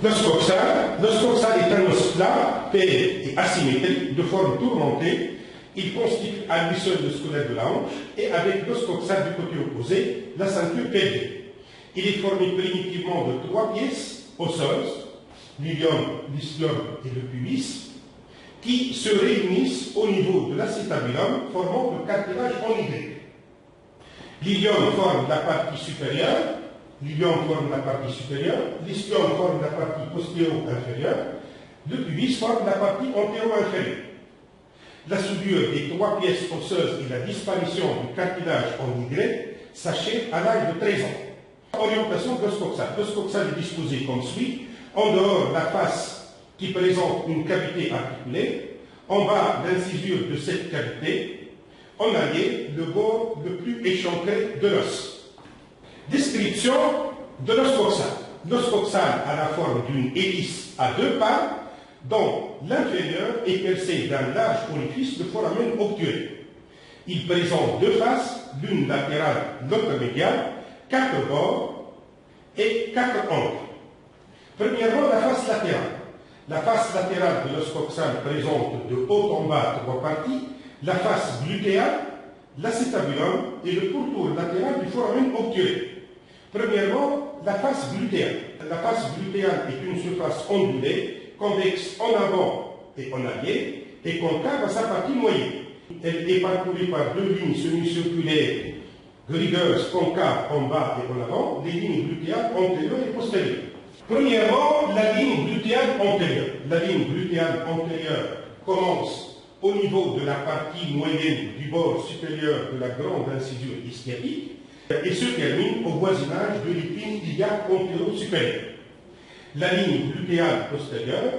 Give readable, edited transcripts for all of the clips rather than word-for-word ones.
L'os coxal est un os plat, pair et asymétrique, de forme tourmentée. Il constitue à lui seul le squelette de la hanche et avec l'os coxal du côté opposé, la ceinture pelvienne. Il est formé primitivement de 3 pièces osseuses, l'ilium, l'ischium et le pubis, qui se réunissent au niveau de l'acétabulum, formant le cartilage en Y. L'ilium forme la partie supérieure, l'ilium forme la partie supérieure, l'ischium forme la partie postéro-inférieure, le pubis forme la partie antéro-inférieure. La soudure des 3 pièces osseuses et la disparition du cartilage en Y s'achève à l'âge de 13 ans. Orientation de l'os coxal. L'os coxal est disposé comme suit. En dehors, la face qui présente une cavité articulée. En bas, l'incisure de cette cavité. En allié, le bord le plus échancré de l'os. Description de l'os coxal. L'os coxal a la forme d'une hélice à 2 pales, dont l'inférieur est percé d'un large orifice de foramen obturé. Il présente 2 faces, l'une latérale, l'autre médiale, 4 bords et 4 angles. Premièrement, la face latérale. La face latérale de l'os coxal présente de haut en bas 3 parties, la face glutéale, l'acétabulum et le pourtour latéral du foramen obturé. Premièrement, la face glutéale. La face glutéale est une surface ondulée, convexe en avant et en arrière, et concave à sa partie moyenne. Elle est parcourue par 2 lignes semi-circulaires rigueuses concaves en bas et en avant, les lignes glutéales antérieures et postérieures. Premièrement, la ligne glutéale antérieure. La ligne glutéale antérieure commence au niveau de la partie moyenne du bord supérieur de la grande incisure ischiatique et se termine au voisinage de l'épine iliaque antéro-supérieure. La ligne glutéale postérieure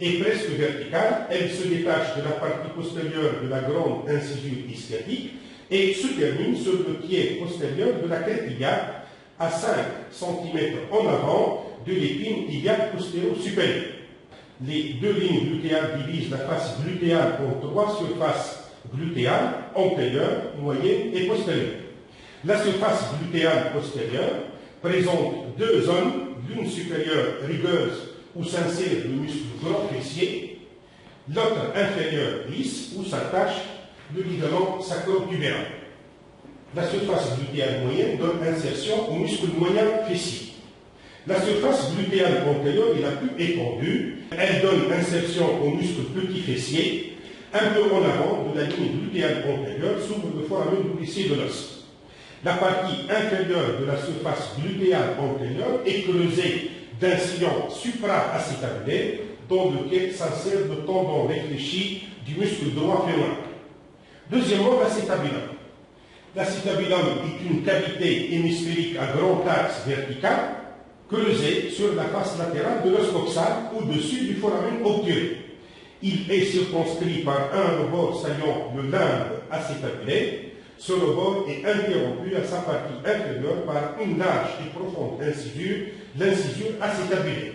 est presque verticale, elle se détache de la partie postérieure de la grande incisure ischiatique et se termine sur le tiers postérieur de la crête iliaque à 5 cm en avant de l'épine iliaque postéro-supérieure. Les 2 lignes glutéales divisent la face glutéale en 3 surfaces glutéales, antérieure, moyenne et postérieure. La surface glutéale postérieure présente 2 zones, l'une supérieure rigueuse où s'insère le muscle grand fessier, l'autre inférieure lisse où s'attache le ligament sacro-tubéral. La surface glutéale moyenne donne insertion au muscle moyen fessier. La surface glutéale antérieure est la plus étendue. Elle donne insertion au muscle petit fessier. Un peu en avant de la ligne glutéale antérieure s'ouvre le foramen nourricier de l'os. La partie inférieure de la surface glutéale antérieure est creusée d'un sillon supra-acétabulaire dans lequel s'insère le tendon réfléchi du muscle droit fémoral. Deuxièmement, l'acétabulum. L'acétabulum est une cavité hémisphérique à grand axe vertical creusée sur la face latérale de l'os coxal au-dessus du foramen obturé. Il est circonscrit par un rebord saillant le limbe acétabulaire. Ce rebord est interrompu à sa partie inférieure par une large et profonde incisure, l'incisure acétabulaire.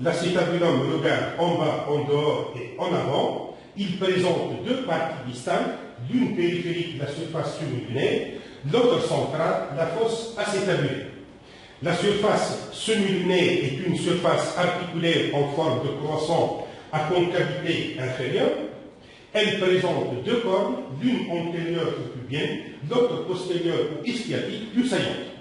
L'acétabulum regarde en bas, en dehors et en avant. Il présente 2 parties distinctes, l'une périphérique, la surface semi-lunaire, l'autre centrale, la fosse acétabulaire. La surface semi-lunaire est une surface articulaire en forme de croissant à concavité inférieure. Elle présente 2 cornes, l'une antérieure ou pubienne, l'autre postérieure ou ischiatique plus saillante.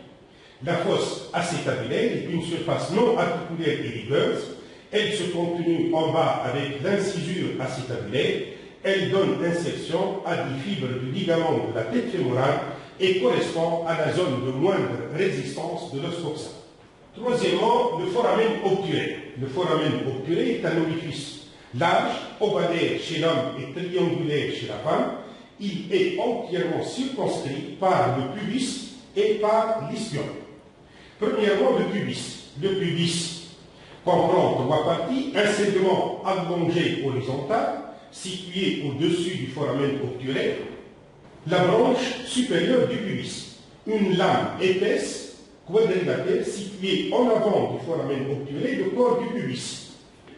La fosse acétabulaire est une surface non articulaire et rigueuse. Elle se continue en bas avec l'incisure acétabulaire. Elle donne insertion à des fibres du ligament de la tête fémorale et correspond à la zone de moindre résistance de l'os coxal. Troisièmement, le foramen obturé. Le foramen obturé est un orifice large, ovalaire chez l'homme et triangulaire chez la femme. Il est entièrement circonscrit par le pubis et par l'ischium. Premièrement, le pubis. Le pubis comprend 3 parties, un segment allongé horizontal, situé au-dessus du foramen obturé, la branche supérieure du pubis, une lame épaisse, quadrilatère, située en avant du foramen obturé, le corps du pubis,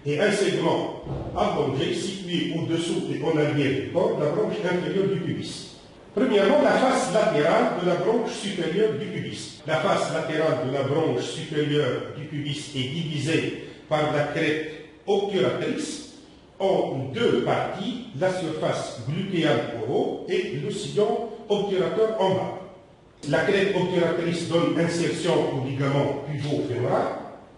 et un segment allongé, situé au-dessous et en arrière du corps, la branche inférieure du pubis. Premièrement, la face latérale de la branche supérieure du pubis. La face latérale de la branche supérieure du pubis est divisée par la crête obturatrice en deux parties, la surface glutéale en haut et le sillon obturateur en bas. La crête obturatrice donne insertion au ligament pivot-fémoral.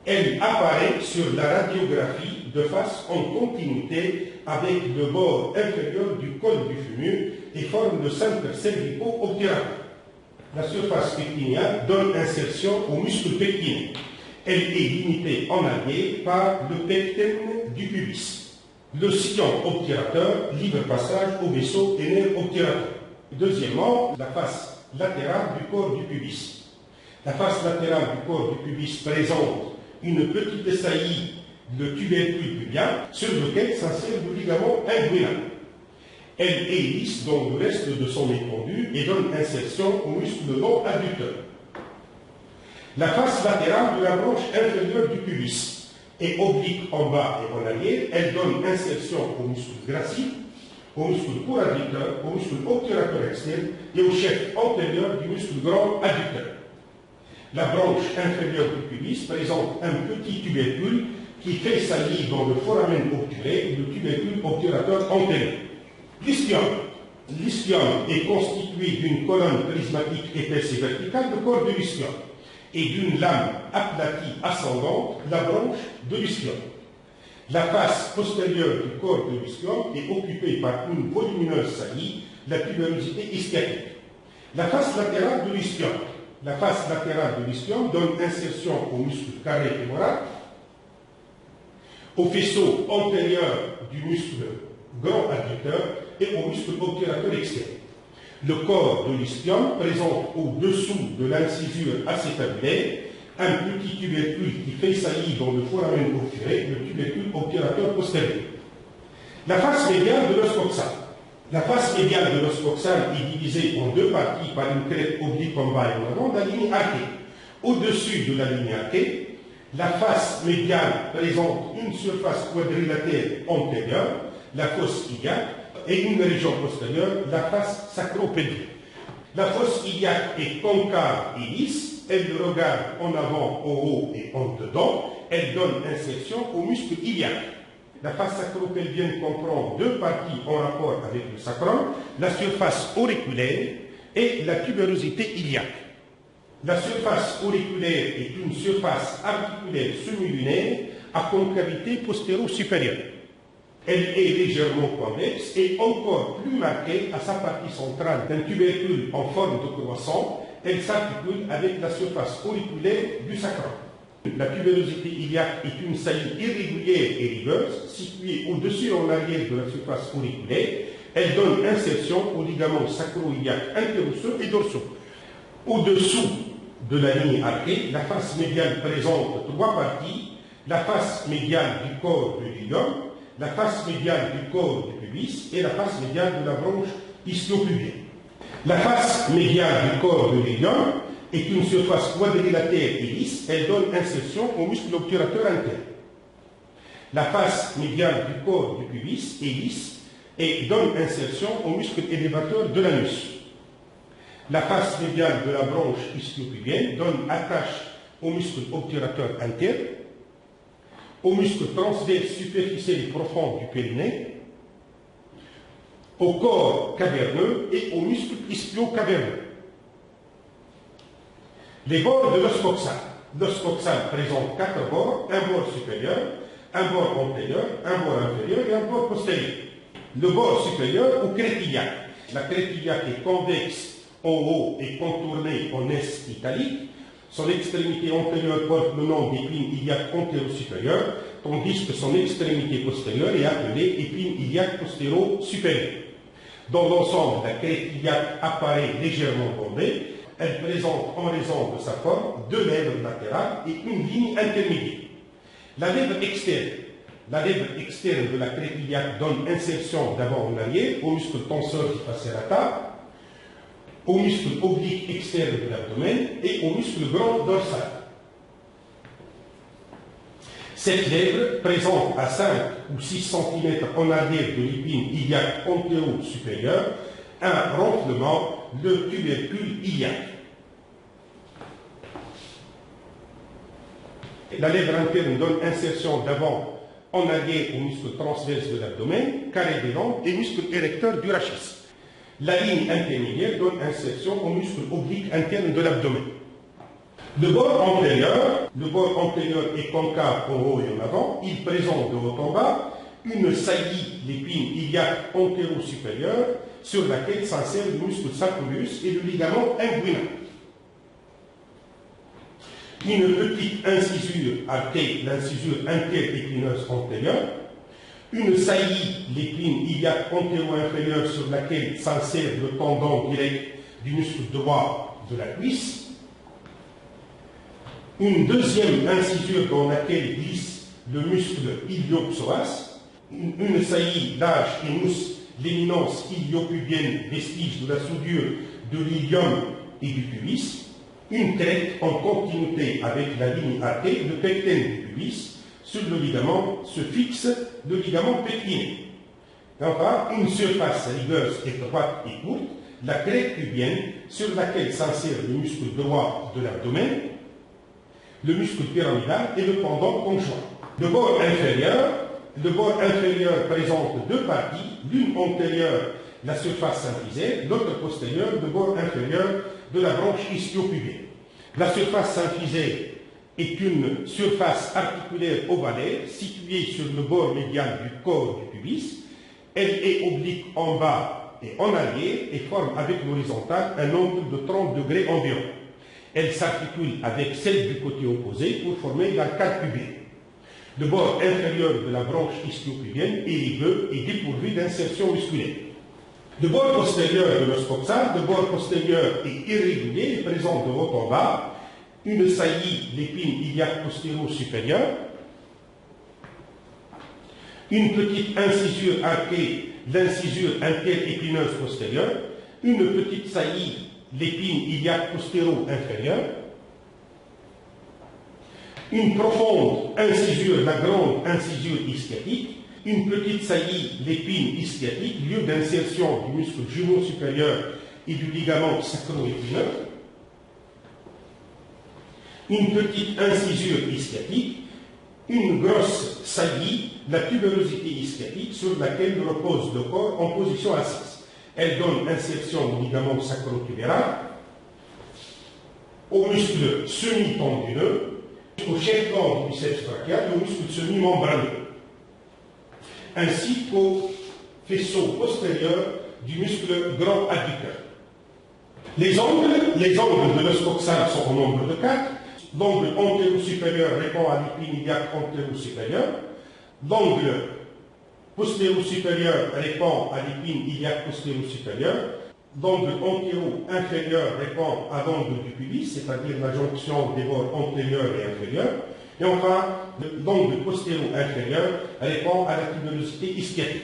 Elle apparaît sur la radiographie de face en continuité avec le bord inférieur du col du fémur et forme le centre cervico-obturateur. La surface pectinéale donne insertion au muscle pectiné. Elle est limitée en arrière par le pecten du pubis. Le sillon obturateur livre passage au vaisseau et nerf obturateur. Deuxièmement, la face latérale du corps du pubis. La face latérale du corps du pubis présente une petite saillie de tubercule pubien sur lequel s'insère le ligament inguinal. Elle est lisse dans le reste de son étendue et donne insertion au muscle long adducteur. La face latérale de la branche inférieure du pubis est oblique en bas et en arrière. Elle donne insertion au muscle gracile, au muscle court adducteur, au muscle obturateur externe et au chef antérieur du muscle grand adducteur. La branche inférieure du pubis présente un petit tubercule qui fait sa lie dans le foramen obturé, le tubercule obturateur antérieur. L'istium. L'istium est constitué d'une colonne prismatique épaisse et verticale, le corps de l'istium, et d'une lame aplatie ascendante, la branche de l'istium. La face postérieure du corps de l'istium est occupée par une volumineuse saillie, la tubérosité ischiatique. La face latérale de l'istium. La face latérale de l'istium donne insertion au muscle carré fémoral, au faisceau antérieur du muscle grand adducteur et au muscle obturateur externe. Le corps de l'istium présente au-dessous de l'incisure acétabulaire un petit tubercule qui fait saillie dans le foramen obturé, le tubercule obturateur postérieur. La face médiane de l'os coxal. La face médiane de l'os coxal est divisée en deux parties par une crête oblique en bas et en avant, la ligne arquée. Au-dessus de la ligne arquée, la face médiane présente une surface quadrilatère antérieure, la fosse iliaque, et une région postérieure, la face sacropédique. La fosse iliaque est concave et lisse, elle regarde en avant, en haut et en dedans, elle donne insertion au muscle iliaque. La face sacropelvienne comprend deux parties en rapport avec le sacrum, la surface auriculaire et la tubérosité iliaque. La surface auriculaire est une surface articulaire semi-lunaire à concavité postéro-supérieure. Elle est légèrement convexe et encore plus marquée à sa partie centrale d'un tubercule en forme de croissant. Elle s'articule avec la surface auriculaire du sacrum. La tubérosité iliaque est une saillie irrégulière et riveuse située au-dessus et en arrière de la surface auriculaire. Elle donne insertion aux ligaments sacro-iliaques interosseux et dorsaux. Au-dessous de la ligne arquée, la face médiane présente trois parties. La face médiane du corps de l'ileum, la face médiane du corps du pubis et la face médiane de la branche ischio-pubienne. La face médiane du corps de l'ileum est une surface quadrilatère et lisse, elle donne insertion au muscle obturateur interne. La face médiane du corps du pubis est lisse et donne insertion au muscle élévateur de l'anus. La face médiane de la branche ischio-pubienne donne attache au muscle obturateur interne, au muscle transverse superficiel et profond du périnée, au corps caverneux et au muscle ischio-caverneux. Les bords de l'os coxal. L'os coxal présente quatre bords, un bord supérieur, un bord antérieur, un bord inférieur et un bord postérieur. Le bord supérieur ou crête iliaque. La crête iliaque est convexe en haut et contournée en S italique. Son extrémité antérieure porte le nom d'épine iliaque antéro-supérieure, tandis que son extrémité postérieure est appelée épine iliaque postéro-supérieure. Dans l'ensemble, la crête iliaque apparaît légèrement bombée. Elle présente, en raison de sa forme, deux lèvres latérales et une ligne intermédiaire. La lèvre externe de la crête iliaque donne insertion d'avant en arrière au muscle tenseur du fasciata, au muscle oblique externe de l'abdomen et au muscle grand dorsal. Cette lèvre présente à 5 ou 6 cm en arrière de l'épine iliaque antéro-supérieure un renflement, le tubercule iliaque. La lèvre interne donne insertion d'avant en allié au muscle transverse de l'abdomen, carré des jambes et muscle érecteur du rachis. La ligne intermédiaire donne insertion au muscle oblique interne de l'abdomen. Le bord antérieur est concave en haut et en avant. Il présente de haut en bas une saillie, l'épine iliaque antéro-supérieure, sur laquelle s'insère le muscle sacrolus et le ligament inguinal. Une petite incisure artère, l'incisure interépineuse antérieure. Une saillie, l'épine iliaque antéro-inférieure, sur laquelle s'insère le tendon direct du muscle droit de la cuisse. Une deuxième incisure dans laquelle glisse le muscle ilio-psoas. Une saillie large et mousse l'éminence iliopubienne, vestige de la soudure de l'ilium et du pubis. Une crête en continuité avec la ligne AT, le pecten du pubis. Sur le ligament se fixe le ligament pectiné. Enfin, une surface rigueuse, étroite et courte, la crête pubienne, sur laquelle s'insère le muscle droit de l'abdomen, le muscle pyramidal et le pendant conjoint. Le bord inférieur présente deux parties, l'une antérieure, la surface symphysaire, l'autre postérieure, le bord inférieur de la branche ischio-pubienne. La surface symphysaire est une surface articulaire ovalaire située sur le bord médial du corps du pubis. Elle est oblique en bas et en arrière et forme avec l'horizontale un angle de 30 degrés environ. Elle s'articule avec celle du côté opposé pour former l'arcade pubienne. Le bord inférieur de la branche ischio-pubienne est rugueux et dépourvu d'insertion musculaire. Le bord postérieur de l'os coxal, le bord postérieur est irrégulier et présente de haut en bas une saillie, l'épine iliaque postéro-supérieure, une petite incisure arquée, l'incisure interépineuse postérieure, une petite saillie, l'épine iliaque postéro-inférieure, une profonde incisure, la grande incisure ischiatique, une petite saillie, l'épine ischiatique, lieu d'insertion du muscle jumeau supérieur et du ligament sacro-épineux, une petite incisure ischiatique, une grosse saillie, la tubérosité ischiatique, sur laquelle repose le corps en position assise. Elle donne insertion au ligament sacro-tuberal, au muscle semi-tendineux, au chef-flanc du biceps brachial et au muscle semi-membraneux, ainsi qu'au faisceau postérieur du muscle grand adducteur. Les angles de l'os coxal sont au nombre de 4. L'angle antéro-supérieur répond à l'épine iliaque antéro-supérieure. L'angle postéro-supérieur répond à l'épine iliaque postéro-supérieure. L'angle antéro-inférieur répond à l'angle du pubis, c'est-à-dire la jonction des bords antérieurs et inférieurs. Et enfin, l'angle postéro-inférieur répond à la tubérosité ischiatique.